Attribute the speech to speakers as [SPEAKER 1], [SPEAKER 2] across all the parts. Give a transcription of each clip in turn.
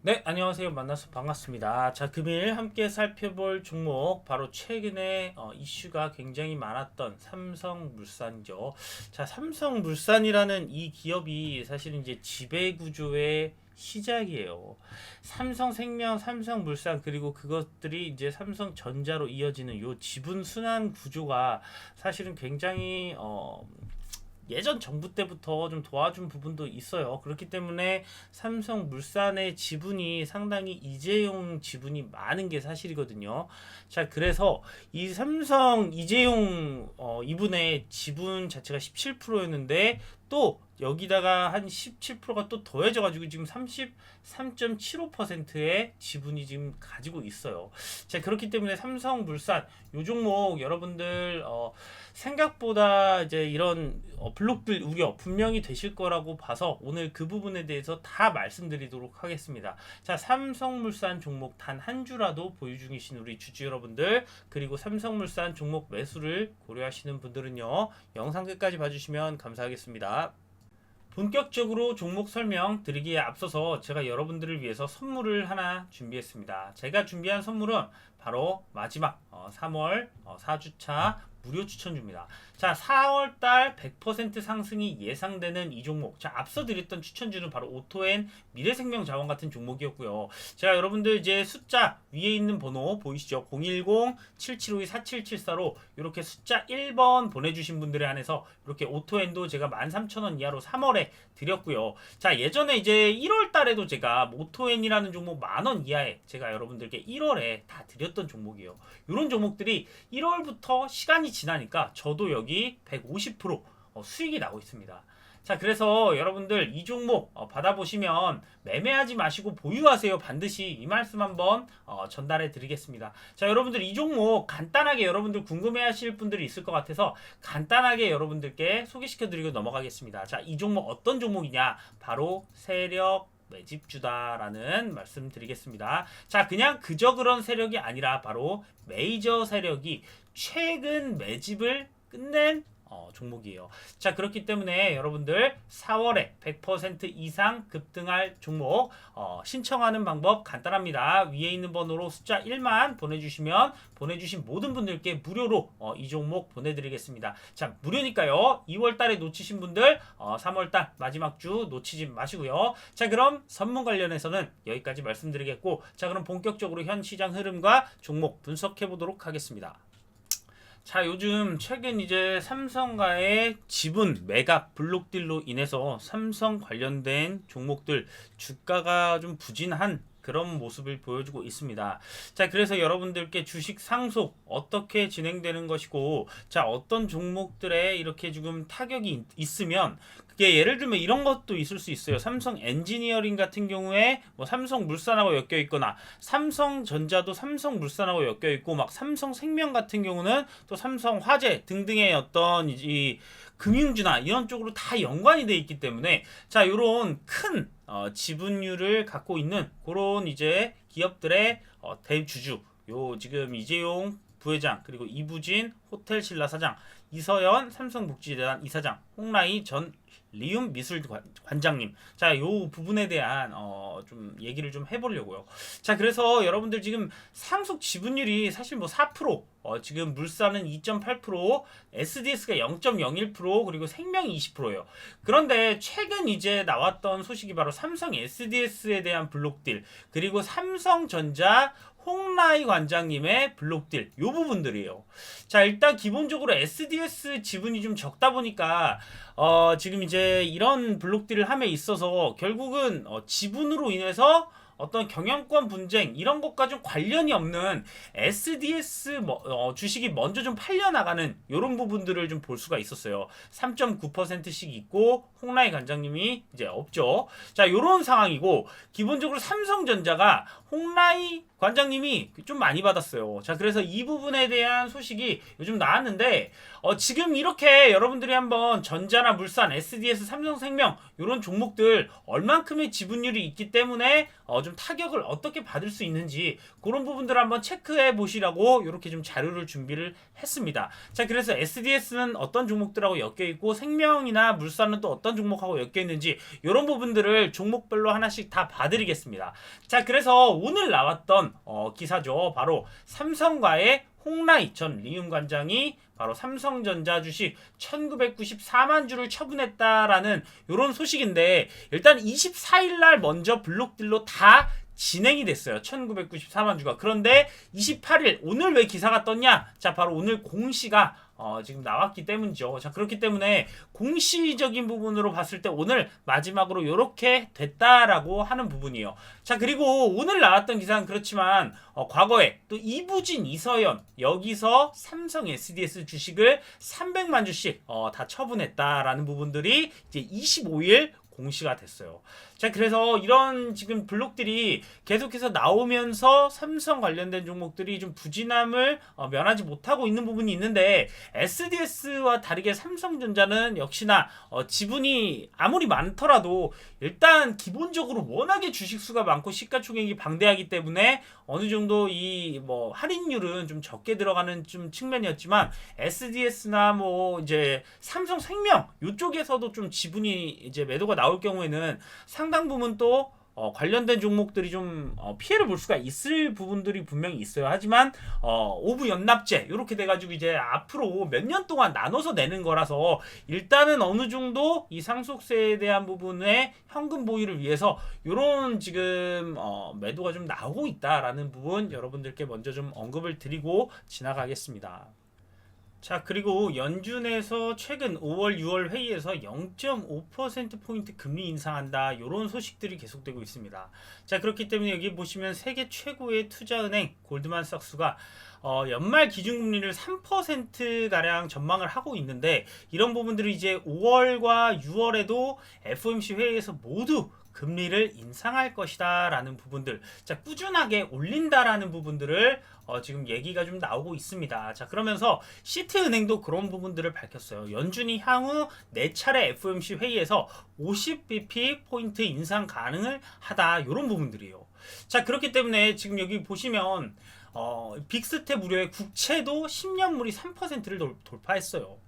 [SPEAKER 1] 네, 안녕하세요. 만나서 반갑습니다. 자, 금일 함께 살펴볼 종목 바로 최근에 이슈가 굉장히 많았던 삼성물산이죠. 자, 삼성물산이라는 이 기업이 사실은 이제 지배구조의 시작이에요. 삼성생명, 삼성물산 그리고 그것들이 이제 삼성전자로 이어지는 요 지분 순환 구조가 사실은 굉장히 예전 정부 때부터 좀 도와준 부분도 있어요. 그렇기 때문에 삼성물산의 지분이 상당히 이재용 지분이 많은 게 사실이거든요. 자, 그래서 이 삼성 이재용 이분의 지분 자체가 17%였는데 또 여기다가 한 17%가 또 더해져가지고 지금 33.75%의 지분이 지금 가지고 있어요. 자, 그렇기 때문에 삼성물산 요 종목 여러분들 생각보다 이제 이런 블록들 우려 분명히 되실 거라고 봐서 오늘 그 부분에 대해서 다 말씀드리도록 하겠습니다. 자, 삼성물산 종목 단 한 주라도 보유 중이신 우리 주주 여러분들 그리고 삼성물산 종목 매수를 고려하시는 분들은요 영상 끝까지 봐주시면 감사하겠습니다. 본격적으로 종목 설명 드리기에 앞서서 제가 여러분들을 위해서 선물을 하나 준비했습니다. 제가 준비한 선물은 바로 마지막 3월 4주차 무료 추천주입니다. 자, 4월달 100% 상승이 예상되는 이 종목. 자, 앞서 드렸던 추천주는 바로 오토엔 미래생명자원 같은 종목이었고요. 제가 여러분들 이제 숫자 위에 있는 번호 보이시죠? 010-7752-4774로 이렇게 숫자 1번 보내주신 분들에 한해서 이렇게 오토엔도 제가 13,000원 이하로 3월에 드렸고요. 자, 예전에 이제 1월 달에도 제가 오토엔이라는 종목 10,000원 이하에 제가 여러분들께 1월에 다 드렸던 종목이에요. 이런 종목들이 1월부터 시간이 지나니까 저도 여기 150% 수익이 나고 있습니다. 자, 그래서 여러분들 이 종목 받아보시면 매매하지 마시고 보유하세요. 반드시 이 말씀 한번 전달해 드리겠습니다. 자, 여러분들 이 종목 간단하게 여러분들 궁금해 하실 분들이 있을 것 같아서 간단하게 여러분들께 소개시켜 드리고 넘어가겠습니다. 자, 이 종목 어떤 종목이냐? 바로 세력 매집주다라는 말씀 드리겠습니다. 자, 그냥 그저 그런 세력이 아니라 바로 메이저 세력이 최근 매집을 끝낸 종목이에요. 자, 그렇기 때문에 여러분들 4월에 100% 이상 급등할 종목 신청하는 방법 간단합니다. 위에 있는 번호로 숫자 1만 보내주시면 보내주신 모든 분들께 무료로 이 종목 보내드리겠습니다. 자, 무료니까요. 2월달에 놓치신 분들 3월달 마지막 주 놓치지 마시고요. 자, 그럼 선물 관련해서는 여기까지 말씀드리겠고, 자, 그럼 본격적으로 현 시장 흐름과 종목 분석해 보도록 하겠습니다. 자, 요즘 최근 이제 삼성과의 지분 매각 블록딜로 인해서 삼성 관련된 종목들 주가가 좀 부진한 그런 모습을 보여주고 있습니다. 자, 그래서 여러분들께 주식 상속 어떻게 진행되는 것이고, 자, 어떤 종목들에 이렇게 지금 타격이 있으면 그게 예를 들면 이런 것도 있을 수 있어요. 삼성 엔지니어링 같은 경우에 뭐 삼성물산하고 엮여 있거나 삼성전자도 삼성물산하고 엮여 있고 막 삼성생명 같은 경우는 또 삼성화재 등등의 어떤 이 금융주나 이런 쪽으로 다 연관이 돼 있기 때문에 자, 요런 큰 지분율을 갖고 있는 그런 이제 기업들의 대주주 요 지금 이재용 부회장 그리고 이부진 호텔신라 사장 이서연 삼성복지재단 이사장 홍라이 전 리움 미술 관장님. 자, 요 부분에 대한 좀 얘기를 좀 해보려고요. 자, 그래서 여러분들 지금 상속 지분율이 사실 뭐 4%, 지금 물산은 2.8%, SDS가 0.01%, 그리고 생명이 20%예요. 그런데 최근 이제 나왔던 소식이 바로 삼성 SDS에 대한 블록딜, 그리고 삼성전자 홍라이 관장님의 블록딜 요 부분들이에요. 자, 일단 기본적으로 SDS 지분이 좀 적다 보니까 지금 이제 이런 블록딜을 함에 있어서 결국은 지분으로 인해서 어떤 경영권 분쟁 이런 것과 좀 관련이 없는 SDS 주식이 먼저 좀 팔려나가는 이런 부분들을 좀 볼 수가 있었어요. 3.9%씩 있고 홍라이 관장님이 이제 없죠. 자, 이런 상황이고 기본적으로 삼성전자가 홍라이 관장님이 좀 많이 받았어요. 자, 그래서 이 부분에 대한 소식이 요즘 나왔는데 지금 이렇게 여러분들이 한번 전자나 물산, SDS, 삼성생명 이런 종목들 얼만큼의 지분율이 있기 때문에 좀 타격을 어떻게 받을 수 있는지 그런 부분들을 한번 체크해 보시라고 이렇게 좀 자료를 준비를 했습니다. 자, 그래서 SDS는 어떤 종목들하고 엮여 있고 생명이나 물산은 또 어떤 종목하고 엮여 있는지 이런 부분들을 종목별로 하나씩 다 봐드리겠습니다. 자, 그래서 오늘 나왔던 기사죠. 바로 삼성과의 홍라이 전 리움 관장이 바로 삼성전자 주식 1994만 주를 처분했다라는 이런 소식인데, 일단 24일 날 먼저 블록딜로 다 진행이 됐어요. 1994만 주가. 그런데 28일 오늘 왜 기사가 떴냐? 자, 바로 오늘 공시가 지금 나왔기 때문이죠. 자, 그렇기 때문에 공시적인 부분으로 봤을 때 오늘 마지막으로 이렇게 됐다라고 하는 부분이에요. 자, 그리고 오늘 나왔던 기사는 그렇지만 과거에 또 이부진, 이서연 여기서 삼성 SDS 주식을 300만 주씩 다 처분했다라는 부분들이 이제 25일 공시가 됐어요. 자, 그래서 이런 지금 블록들이 계속해서 나오면서 삼성 관련된 종목들이 좀 부진함을 면하지 못하고 있는 부분이 있는데, SDS와 다르게 삼성전자는 역시나 지분이 아무리 많더라도 일단 기본적으로 워낙에 주식수가 많고 시가총액이 방대하기 때문에 어느 정도 이 뭐 할인율은 좀 적게 들어가는 좀 측면이었지만, SDS나 뭐 이제 삼성생명 이쪽에서도 좀 지분이 이제 매도가 나올 경우에는 상당 부분 또 관련된 종목들이 좀 피해를 볼 수가 있을 부분들이 분명히 있어요. 하지만 오부 연납제 이렇게 돼가지고 이제 앞으로 몇 년 동안 나눠서 내는 거라서 일단은 어느 정도 이 상속세에 대한 부분의 현금 보유를 위해서 이런 지금 매도가 좀 나오고 있다라는 부분 여러분들께 먼저 좀 언급을 드리고 지나가겠습니다. 자, 그리고 연준에서 최근 5월, 6월 회의에서 0.5%포인트 금리 인상한다, 이런 소식들이 계속되고 있습니다. 자, 그렇기 때문에 여기 보시면 세계 최고의 투자은행 골드만삭스가 연말 기준금리를 3%가량 전망을 하고 있는데, 이런 부분들이 이제 5월과 6월에도 FOMC 회의에서 모두 금리를 인상할 것이다 라는 부분들, 자, 꾸준하게 올린다라는 부분들을 지금 얘기가 좀 나오고 있습니다. 자, 그러면서 시티은행도 그런 부분들을 밝혔어요. 연준이 향후 4차례 FOMC 회의에서 50bp 포인트 인상 가능을 하다, 이런 부분들이에요. 자, 그렇기 때문에 지금 여기 보시면 빅스텝 우려의 국채도 10년물이 3%를 돌파했어요.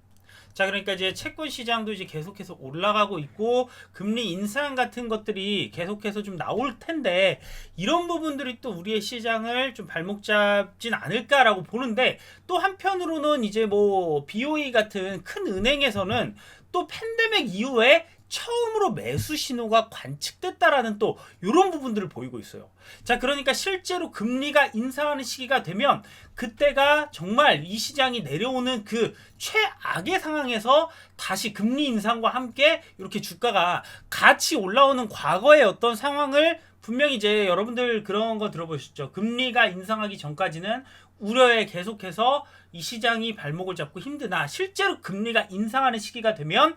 [SPEAKER 1] 자, 그러니까 이제 채권 시장도 이제 계속해서 올라가고 있고 금리 인상 같은 것들이 계속해서 좀 나올 텐데, 이런 부분들이 또 우리의 시장을 좀 발목 잡진 않을까라고 보는데, 또 한편으로는 이제 뭐 BOE 같은 큰 은행에서는 또 팬데믹 이후에 처음으로 매수 신호가 관측됐다라는 또 이런 부분들을 보이고 있어요. 자, 그러니까 실제로 금리가 인상하는 시기가 되면 그때가 정말 이 시장이 내려오는 그 최악의 상황에서 다시 금리 인상과 함께 이렇게 주가가 같이 올라오는 과거의 어떤 상황을 분명히 이제 여러분들 그런 거 들어보셨죠. 금리가 인상하기 전까지는 우려에 계속해서 이 시장이 발목을 잡고 힘드나, 실제로 금리가 인상하는 시기가 되면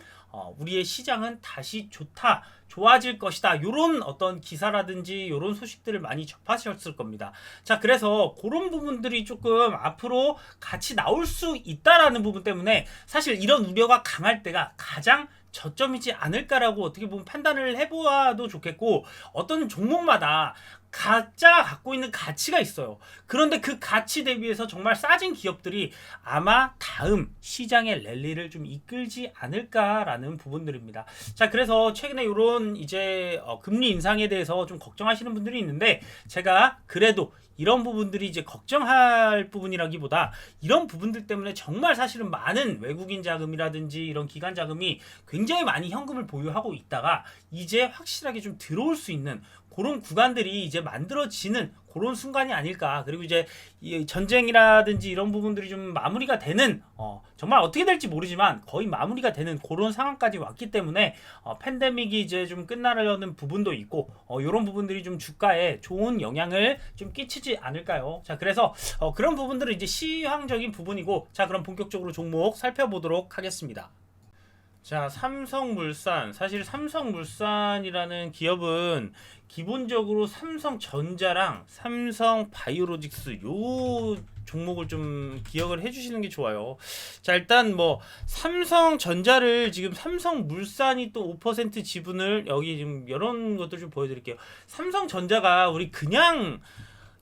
[SPEAKER 1] 우리의 시장은 다시 좋아질 것이다, 요런 어떤 기사라든지 요런 소식들을 많이 접하셨을 겁니다. 자, 그래서 그런 부분들이 조금 앞으로 같이 나올 수 있다라는 부분 때문에 사실 이런 우려가 강할 때가 가장 저점이지 않을까라고 어떻게 보면 판단을 해보아도 좋겠고, 어떤 종목마다 각자가 갖고 있는 가치가 있어요. 그런데 그 가치 대비해서 정말 싸진 기업들이 아마 다음 시장의 랠리를 좀 이끌지 않을까라는 부분들입니다. 자, 그래서 최근에 이런 이제 금리 인상에 대해서 좀 걱정하시는 분들이 있는데, 제가 그래도 이런 부분들이 이제 걱정할 부분이라기보다 이런 부분들 때문에 정말 사실은 많은 외국인 자금이라든지 이런 기관 자금이 굉장히 많이 현금을 보유하고 있다가 이제 확실하게 좀 들어올 수 있는 그런 구간들이 이제 만들어지는 그런 순간이 아닐까. 그리고 이제 이 전쟁이라든지 이런 부분들이 좀 마무리가 되는 정말 어떻게 될지 모르지만 거의 마무리가 되는 그런 상황까지 왔기 때문에 팬데믹이 이제 좀 끝나려는 부분도 있고 이런 부분들이 좀 주가에 좋은 영향을 좀 끼치지 않을까요? 자, 그래서 그런 부분들은 이제 시황적인 부분이고, 자, 그럼 본격적으로 종목 살펴보도록 하겠습니다. 자, 삼성물산. 사실 삼성물산이라는 기업은 기본적으로 삼성전자랑 삼성바이오로직스 요 종목을 좀 기억을 해주시는 게 좋아요. 자, 일단 뭐 삼성전자를 지금 삼성물산이 또 5% 지분을 여기 지금 이런 것들 좀 보여드릴게요. 삼성전자가 우리 그냥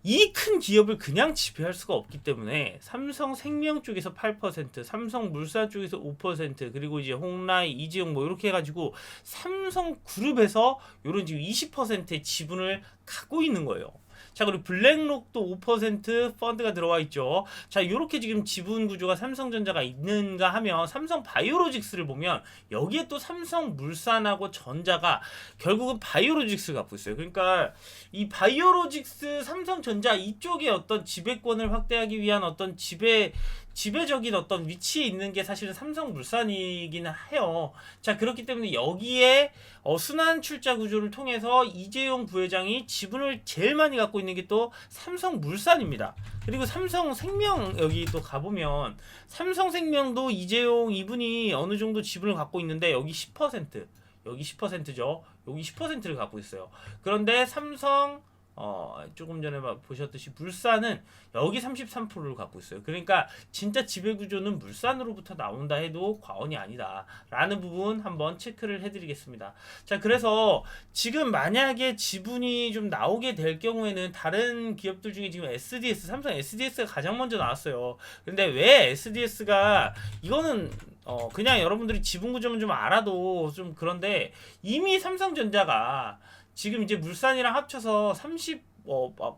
[SPEAKER 1] 이 큰 기업을 그냥 지배할 수가 없기 때문에 삼성생명 쪽에서 8%, 삼성물산 쪽에서 5%, 그리고 이제 홍라이, 이재용 뭐 이렇게 해가지고 삼성그룹에서 요런 지금 20%의 지분을 갖고 있는 거예요. 자, 그리고 블랙록도 5% 펀드가 들어와 있죠. 자, 요렇게 지금 지분 구조가 삼성전자가 있는가 하면 삼성바이오로직스를 보면 여기에 또 삼성물산하고 전자가 결국은 바이오로직스를 갖고 있어요. 그러니까 이 바이오로직스 삼성전자 이쪽에 어떤 지배권을 확대하기 위한 어떤 지배적인 어떤 위치에 있는 게 사실은 삼성물산이긴 해요. 자, 그렇기 때문에 여기에 순환 출자 구조를 통해서 이재용 부회장이 지분을 제일 많이 갖고 있는 게 또 삼성물산입니다. 그리고 삼성생명 여기 또 가보면 삼성생명도 이재용 이분이 어느 정도 지분을 갖고 있는데 여기 10%, 여기 10%죠. 여기 10%를 갖고 있어요. 그런데 삼성 조금 전에 보셨듯이 물산은 여기 33%를 갖고 있어요. 그러니까 진짜 지배구조는 물산으로부터 나온다 해도 과언이 아니다 라는 부분 한번 체크를 해드리겠습니다. 자, 그래서 지금 만약에 지분이 좀 나오게 될 경우에는 다른 기업들 중에 지금 SDS, 삼성 SDS가 가장 먼저 나왔어요. 근데 왜 SDS가 이거는 그냥 여러분들이 지분 구조만 좀 알아도 좀 그런데 이미 삼성전자가 지금 이제 물산이랑 합쳐서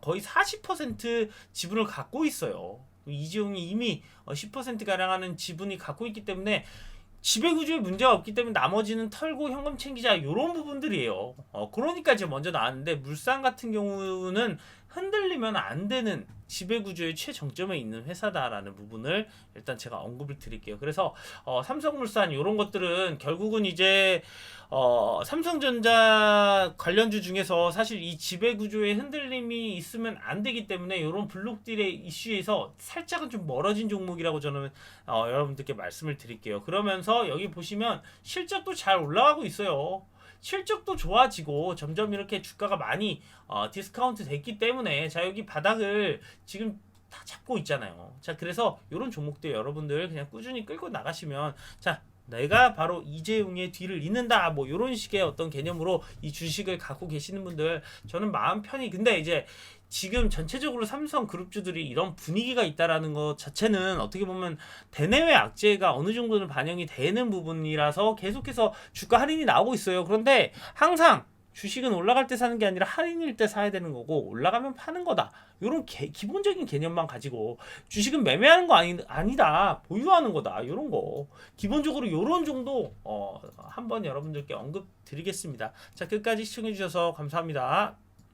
[SPEAKER 1] 거의 40% 지분을 갖고 있어요. 이재용이 이미 10%가량 하는 지분이 갖고 있기 때문에 지배구조에 문제가 없기 때문에 나머지는 털고 현금 챙기자 이런 부분들이에요. 그러니까 이제 먼저 나왔는데 물산 같은 경우는 흔들리면 안 되는 지배구조의 최정점에 있는 회사다라는 부분을 일단 제가 언급을 드릴게요. 그래서 삼성물산 이런 것들은 결국은 이제 삼성전자 관련주 중에서 사실 이 지배구조에 흔들림이 있으면 안 되기 때문에 이런 블록딜의 이슈에서 살짝은 좀 멀어진 종목이라고 저는 여러분들께 말씀을 드릴게요. 그러면서 여기 보시면 실적도 잘 올라가고 있어요. 실적도 좋아지고 점점 이렇게 주가가 많이 디스카운트 됐기 때문에 자, 여기 바닥을 지금 다 잡고 있잖아요. 자, 그래서 이런 종목들 여러분들 그냥 꾸준히 끌고 나가시면 자, 내가 바로 이재용의 뒤를 잇는다 뭐 이런 식의 어떤 개념으로 이 주식을 갖고 계시는 분들 저는 마음 편히, 근데 이제 지금 전체적으로 삼성 그룹주들이 이런 분위기가 있다라는 것 자체는 어떻게 보면 대내외 악재가 어느 정도는 반영이 되는 부분이라서 계속해서 주가 할인이 나오고 있어요. 그런데 항상 주식은 올라갈 때 사는 게 아니라 할인일 때 사야 되는 거고 올라가면 파는 거다. 이런 기본적인 개념만 가지고 주식은 매매하는 거 아니다. 보유하는 거다. 이런 거. 기본적으로 이런 정도 한번 여러분들께 언급 드리겠습니다. 자, 끝까지 시청해 주셔서 감사합니다.